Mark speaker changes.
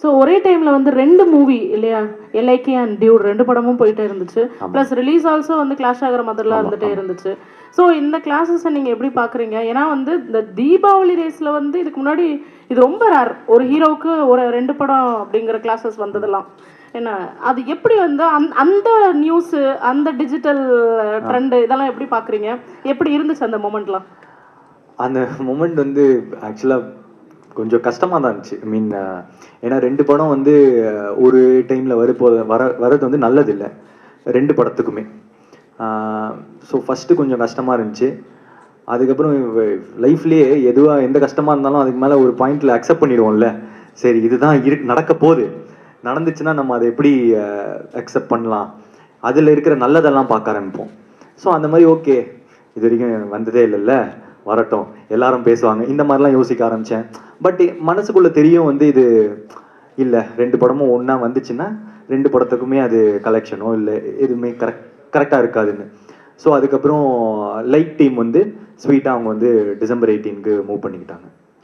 Speaker 1: So ஒரே டைம்ல வந்து 2 மூவி இல்லையா, எல்ஐகே அண்ட் டியூட் 2 படமும் போயிட்டே இருந்துச்சு. ப்ளஸ் ரிலீஸ் ஆல்சோ வந்து கிளாஷ் ஆகிற மாதிரிலாம் இருந்துட்டே இருந்துச்சு. ஸோ இந்த கிளாஸஸை நீங்க எப்படி பாக்குறீங்க? ஏன்னா வந்து இந்த தீபாவளி ரேஸ்ல வந்து இதுக்கு முன்னாடி இது ரொம்ப ரேர், ஒரு ஹீரோவுக்கு ஒரு 2 படம் அப்படிங்கிற கிளாஸஸ் வந்ததெல்லாம். என்ன அது எப்படி வந்து அந்த நியூஸ், அந்த டிஜிட்டல் ட்ரெண்ட் இதெல்லாம் எப்படி பாக்குறீங்க? எப்படி இருந்துச்சு அந்த மொமெண்ட்லாம்?
Speaker 2: அந்த மொமெண்ட் வந்து ஆக்சுவலாக கொஞ்சம் கஷ்டமாக தான் இருந்துச்சு. ஐ மீன் ஏன்னா 2 படம் வந்து ஒரு டைமில் வரது வந்து நல்லதில்லை 2 படத்துக்குமே. ஸோ ஃபஸ்ட்டு கொஞ்சம் கஷ்டமாக இருந்துச்சு. அதுக்கப்புறம் லைஃப்லேயே எதுவாக எந்த கஷ்டமாக இருந்தாலும் அதுக்கு மேலே ஒரு பாயிண்டில் அக்செப்ட் பண்ணிடுவோம்ல. சரி இதுதான் நடக்க போகுது, நடந்துச்சுன்னா நம்ம அதை எப்படி அக்செப்ட் பண்ணலாம், அதில் இருக்கிற நல்லதெல்லாம் பார்க்க ஆரம்பிப்போம். ஸோ அந்த மாதிரி ஓகே இது வரைக்கும் வந்ததே இல்லைல்ல, வரட்டும் எல்லாரும் பேசுவாங்க, இந்த மாதிரிலாம் யோசிக்க ஆரம்பித்தேன். பட் மனசுக்குள்ளே தெரியும் வந்து இது இல்லை 2 படமும் ஒன்றா வந்துச்சுன்னா 2 படத்துக்குமே அது கலெக்ஷனோ இல்லை எதுவுமே கரெக்டாக இருக்காதுன்னு. ஸோ அதுக்கப்புறம் லைட் டீம் வந்து ஸ்வீட்டாக அவங்க வந்து டிசம்பர் 18க்கு மூவ் பண்ணிக்கிட்டாங்க.